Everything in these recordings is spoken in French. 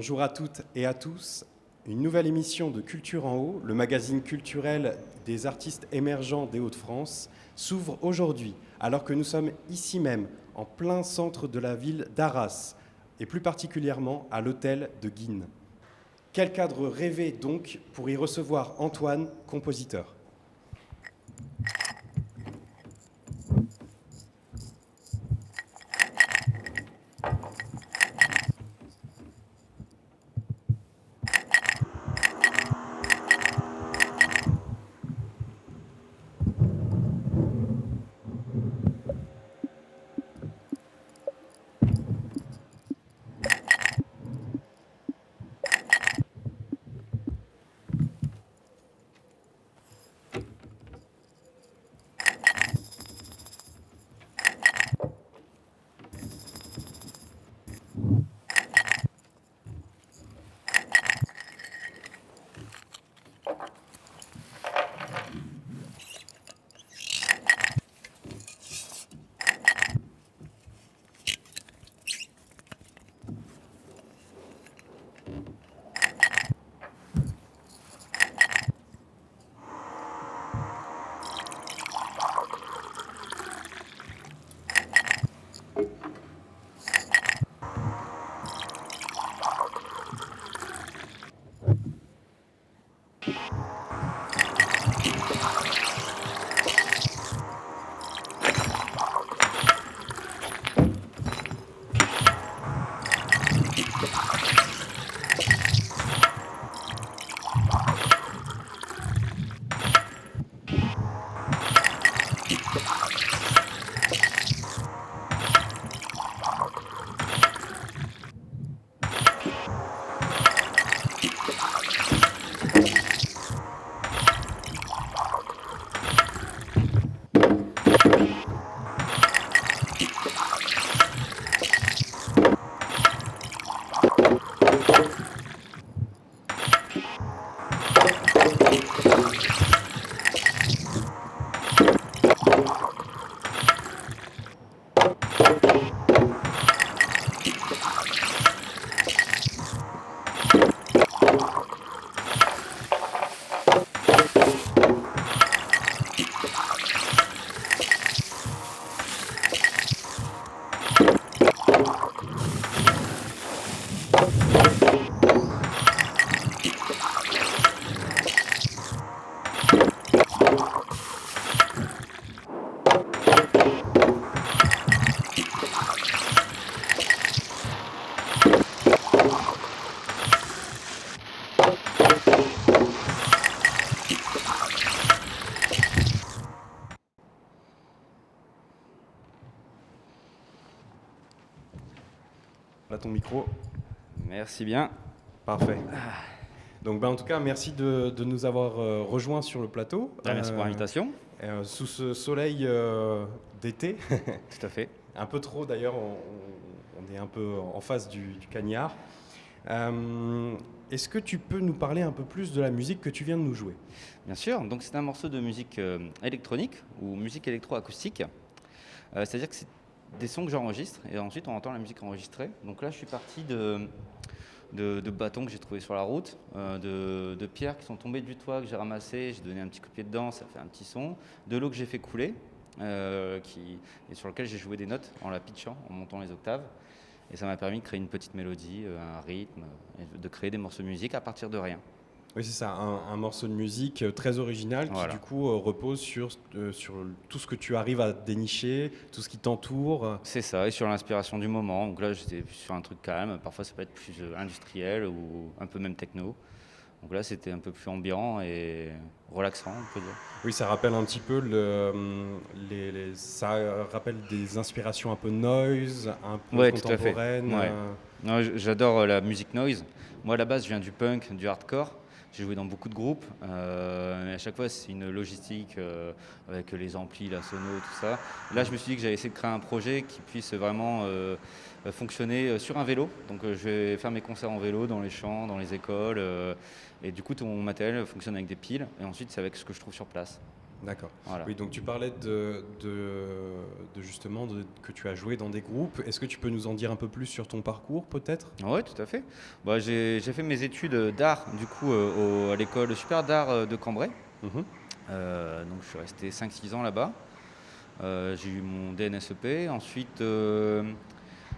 Bonjour à toutes et à tous. Une nouvelle émission de Culture en Haut, le magazine culturel des artistes émergents des Hauts-de-France, s'ouvre aujourd'hui, alors que nous sommes ici même, en plein centre de la ville d'Arras, et plus particulièrement à l'hôtel de Guînes. Quel cadre rêvé donc pour y recevoir Antoine, compositeur. Là, ton micro. Merci bien. Parfait. Donc, en tout cas, merci de nous avoir rejoints sur le plateau. Merci pour l'invitation. Sous ce soleil d'été. Tout à fait. Un peu trop d'ailleurs, on est un peu en face du cagnard. Est-ce que tu peux nous parler un peu plus de la musique que tu viens de nous jouer ? Bien sûr, donc c'est un morceau de musique électronique ou musique électroacoustique. C'est-à-dire que c'est des sons que j'enregistre et ensuite on entend la musique enregistrée. Donc là je suis parti de bâtons que j'ai trouvés sur la route, de pierres qui sont tombées du toit que j'ai ramassées, j'ai donné un petit coup de pied dedans, ça fait un petit son, de l'eau que j'ai fait couler et sur lequel j'ai joué des notes en la pitchant, en montant les octaves. Et ça m'a permis de créer une petite mélodie, un rythme, et de créer des morceaux de musique à partir de rien. Oui, c'est ça, un morceau de musique très original qui du coup repose sur tout ce que tu arrives à dénicher, tout ce qui t'entoure. C'est ça, et sur l'inspiration du moment. Donc là, j'étais sur un truc calme, parfois ça peut être plus industriel ou un peu même techno. Donc là, c'était un peu plus ambiant et relaxant, on peut dire. Oui, ça rappelle un petit peu ça rappelle des inspirations un peu noise, un peu contemporaines. Tout à fait. Non, j'adore la musique noise. Moi, à la base, je viens du punk, du hardcore. J'ai joué dans beaucoup de groupes, mais à chaque fois c'est une logistique avec les amplis, la sono, tout ça. Là je me suis dit que j'allais essayer de créer un projet qui puisse vraiment fonctionner sur un vélo. Donc je vais faire mes concerts en vélo dans les champs, dans les écoles, et du coup tout mon matériel fonctionne avec des piles, et ensuite c'est avec ce que je trouve sur place. D'accord. Voilà. Oui, donc tu parlais de justement que tu as joué dans des groupes. Est-ce que tu peux nous en dire un peu plus sur ton parcours, peut-être? Ouais, tout à fait. Bah, j'ai fait mes études d'art, du coup, à l'école super d'art de Cambrai. Mhm. Donc je suis resté 5-6 ans là-bas. J'ai eu mon DNSEP. Ensuite,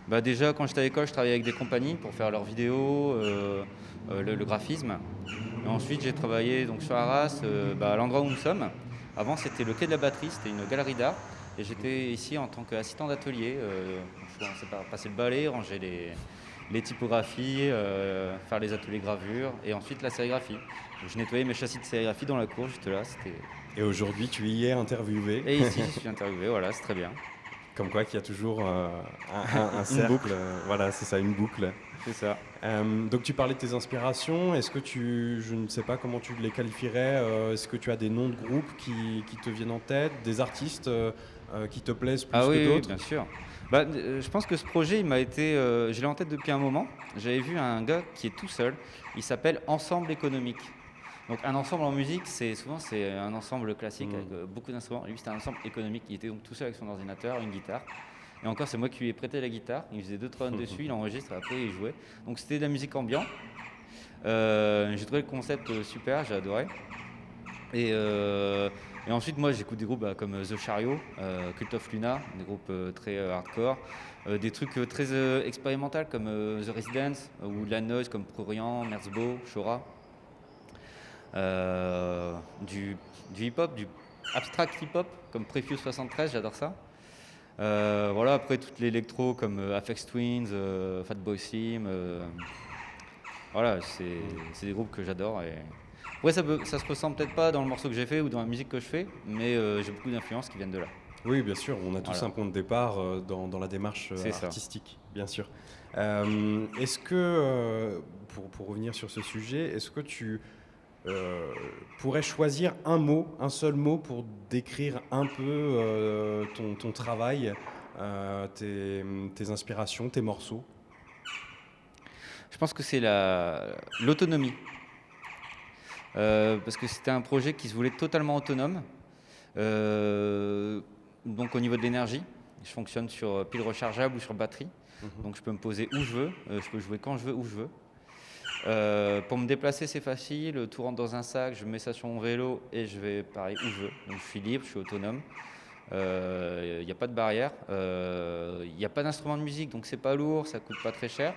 bah, déjà, quand j'étais à l'école, je travaillais avec des compagnies pour faire leurs vidéos, le graphisme. Et ensuite, j'ai travaillé donc, sur Arras, bah, à l'endroit où nous sommes. Avant, c'était le quai de la Batterie, c'était une galerie d'art. Et j'étais ici en tant qu'assistant d'atelier. Je commençais par passer le balai, ranger les typographies, faire les ateliers gravure et ensuite la sérigraphie. Donc, je nettoyais mes châssis de sérigraphie dans la cour, juste là. Et aujourd'hui, tu y es interviewé. Et ici, je suis interviewé, voilà, c'est très bien. Comme quoi qu'il y a toujours un Une cercle. boucle, Voilà, c'est ça, une boucle. c'est ça. Donc tu parlais de tes inspirations. Est-ce que je ne sais pas comment tu les qualifierais, est-ce que tu as des noms de groupes qui te viennent en tête, des artistes qui te plaisent Ah plus que oui, oui, d'autres? bien sûr. Bah, je pense que ce projet, il m'a été, je l'ai en tête depuis un moment. J'avais vu un gars qui est tout seul. Il s'appelle Ensemble économique. Donc un ensemble en musique, c'est un ensemble classique avec beaucoup d'instruments. Lui, c'était un ensemble économique. Il était donc tout seul avec son ordinateur, une guitare. Et encore, c'est moi qui lui ai prêté la guitare. Il faisait 2-3 notes dessus, il enregistre, après il jouait. Donc c'était de la musique ambiante. J'ai trouvé le concept super, j'ai adoré. Et, euh, et ensuite, moi, j'écoute des groupes comme The Chariot, Cult of Luna, des groupes très hardcore, des trucs très expérimentaux comme The Residents ou de la noise comme Prurian, Merzbow, Shora, euh, du, du hip-hop, du abstract hip-hop comme Prefuse 73, j'adore ça. Voilà, après toute l'électro comme Aphex Twins, Fatboy Slim, voilà, c'est des groupes que j'adore. Et... Ouais, ça se ressent peut-être pas dans le morceau que j'ai fait ou dans la musique que je fais, mais j'ai beaucoup d'influences qui viennent de là. Oui, bien sûr, on a tous Voilà, un point de départ dans la démarche c'est ça. artistique, bien sûr. Est-ce que, pour revenir sur ce sujet, est-ce que tu pourrais choisir un mot, un seul mot pour décrire un peu ton travail, tes inspirations, tes morceaux? Je pense que c'est l'autonomie. Parce que c'était un projet qui se voulait totalement autonome. Euh, donc au niveau de l'énergie, je fonctionne sur pile rechargeable ou sur batterie. Mhm. Donc je peux me poser où je veux, je peux jouer quand je veux, où je veux. Pour me déplacer, c'est facile. Tout rentre dans un sac, je mets ça sur mon vélo et je vais pareil où je veux. Donc je suis libre, je suis autonome. Il n'y a pas de barrière. Il n'y a pas d'instrument de musique, donc c'est pas lourd, ça coûte pas très cher.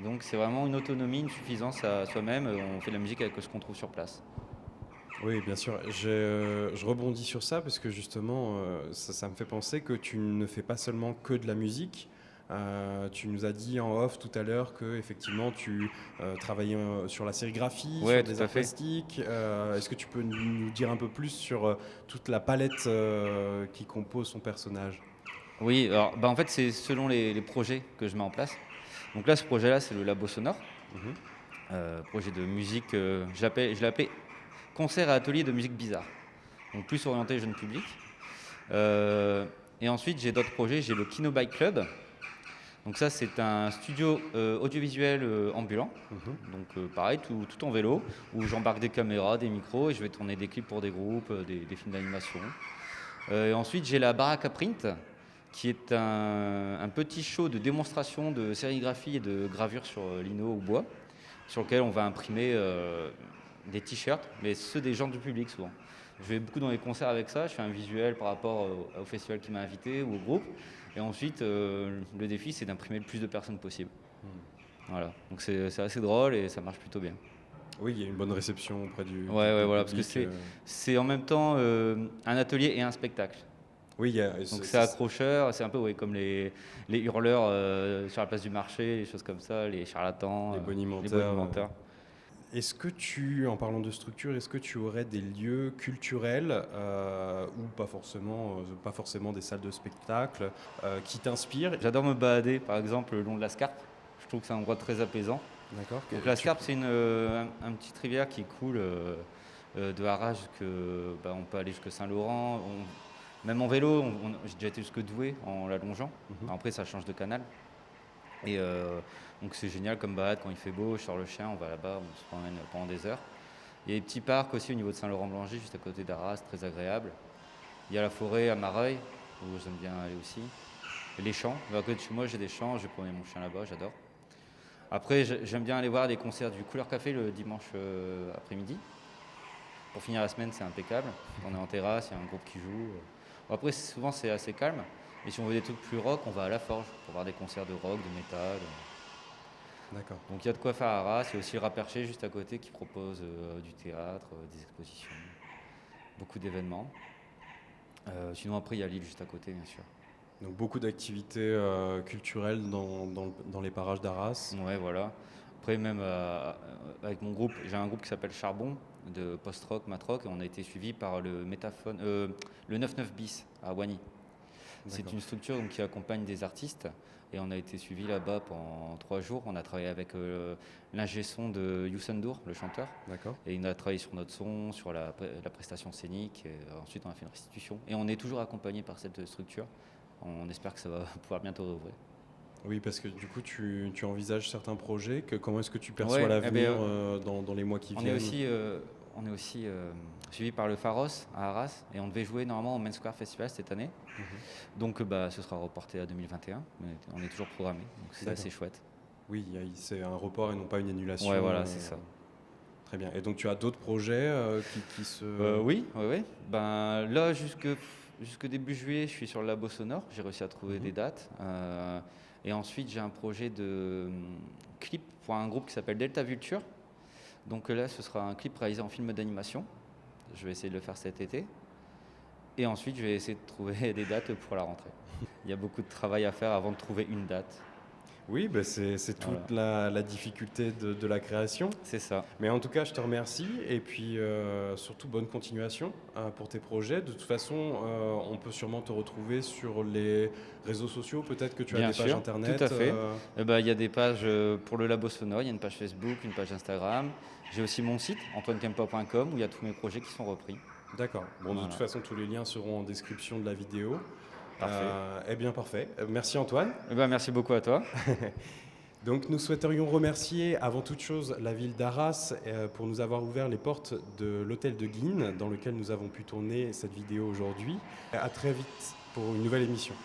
Donc c'est vraiment une autonomie, une suffisance à soi-même. On fait de la musique avec ce qu'on trouve sur place. Oui, bien sûr. Je rebondis sur ça parce que justement, ça me fait penser que tu ne fais pas seulement que de la musique. Tu nous as dit en off tout à l'heure que effectivement tu travaillais sur la sérigraphie, Ouais, sur des tout à arts fait. plastiques. Est-ce que tu peux nous dire un peu plus sur toute la palette qui compose son personnage? Oui, alors bah en fait c'est selon les projets que je mets en place. Donc là ce projet-là c'est le Labo Sonore, Mhm. projet de musique, je l'ai appelé concert et atelier de musique bizarre. Donc plus orienté jeune public. Euh, et ensuite j'ai d'autres projets, j'ai le Kino Bike Club. Donc ça c'est un studio audiovisuel ambulant. Mhm. Donc pareil, tout en vélo, où j'embarque des caméras, des micros et je vais tourner des clips pour des groupes, des films d'animation. Et ensuite, j'ai la Baraka Print, qui est un petit show de démonstration de sérigraphie et de gravure sur lino ou bois, sur lequel on va imprimer des t-shirts, mais ceux des gens du public souvent. Je vais beaucoup dans les concerts avec ça, je fais un visuel par rapport au festival qui m'a invité ou au groupe. Et ensuite, le défi, c'est d'imprimer le plus de personnes possible. Voilà, donc c'est assez drôle et ça marche plutôt bien. Oui, il y a une bonne réception auprès du, Ouais, du- ouais, du voilà, parce que public. c'est en même temps un atelier et un spectacle. Oui, Donc c'est accrocheur, c'est un peu ouais, comme les hurleurs sur la place du marché, les choses comme ça, les charlatans, les les bonimenteurs. bonimenteurs. Est-ce que en parlant de structure, est-ce que tu aurais des lieux culturels ou pas forcément des salles de spectacle qui t'inspirent? J'adore me balader, par exemple, le long de la Scarpe. Je trouve que c'est un endroit très apaisant. D'accord. Donc la Scarpe, c'est un petit rivière qui coule de Arras on peut aller jusqu'à Saint-Laurent. Même en vélo, j'ai déjà été jusque Douai en la longeant. Mhm. Après, ça change de canal. Et donc c'est génial comme balade quand il fait beau, je sors le chien, on va là-bas, on se promène pendant des heures. Il y a des petits parcs aussi au niveau de Saint-Laurent-Blanger, juste à côté d'Arras, très agréable. Il y a la forêt à Mareuil, où j'aime bien aller aussi. Et les champs, à côté de chez moi j'ai des champs, je vais promener mon chien là-bas, j'adore. Après j'aime bien aller voir des concerts du Couleur Café le dimanche après-midi. Pour finir la semaine c'est impeccable, on est en terrasse, il y a un groupe qui joue. Après souvent c'est assez calme, et si on veut des trucs plus rock, on va à la Forge pour voir des concerts de rock, de métal. D'accord. Donc il y a de quoi faire à Arras, il y a aussi le Rap-Perché juste à côté qui propose du théâtre, des expositions, beaucoup d'événements. Sinon après il y a Lille juste à côté bien sûr. Donc beaucoup d'activités culturelles dans les parages d'Arras. Ouais voilà. Après même avec mon groupe, j'ai un groupe qui s'appelle Charbon, de post-rock, mat-rock, et on a été suivi par le Métaphone, le 99 bis à Wany. C'est D'accord. une structure donc, qui accompagne des artistes, et on a été suivi là-bas pendant 3 jours. On a travaillé avec l'ingé son de Youssou N'Dour, le chanteur, D'accord. et il a travaillé sur notre son, sur la prestation scénique, et ensuite on a fait une restitution. Et on est toujours accompagné par cette structure. On espère que ça va pouvoir bientôt rouvrir. Oui, parce que du coup, tu envisages certains projets. Comment est-ce que tu perçois Ouais, l'avenir dans les mois qui on viennent? on est aussi suivi par le Pharos à Arras, et on devait jouer normalement au Main Square Festival cette année. Donc ce sera reporté à 2021, mais on est toujours programmé, donc c'est D'accord. assez chouette. Oui, c'est un report et non pas une annulation. Ouais, voilà, c'est ça. Très bien. Et donc, tu as d'autres projets qui se... Oui. Ben, là, jusque début juillet, je suis sur le Labo Sonore. J'ai réussi à trouver des dates. Et ensuite, j'ai un projet de clip pour un groupe qui s'appelle Delta Vulture. Donc là, ce sera un clip réalisé en film d'animation. Je vais essayer de le faire cet été. Et ensuite, je vais essayer de trouver des dates pour la rentrée. Il y a beaucoup de travail à faire avant de trouver une date. Oui, bah c'est toute la difficulté de la création. C'est ça. Mais en tout cas, je te remercie et puis surtout bonne continuation pour tes projets. De toute façon, on peut sûrement te retrouver sur les réseaux sociaux. Peut-être que tu as Bien des pages sûr, internet. tout à fait. Il y a des pages pour le Labo Sonore, il y a une page Facebook, une page Instagram. J'ai aussi mon site, antoinekempa.com, où il y a tous mes projets qui sont repris. D'accord. Bon, de Voilà. toute façon, tous les liens seront en description de la vidéo. Parfait. Eh bien, parfait. Merci Antoine. Merci beaucoup à toi. Donc nous souhaiterions remercier avant toute chose la ville d'Arras pour nous avoir ouvert les portes de l'hôtel de Guînes dans lequel nous avons pu tourner cette vidéo aujourd'hui. À très vite pour une nouvelle émission.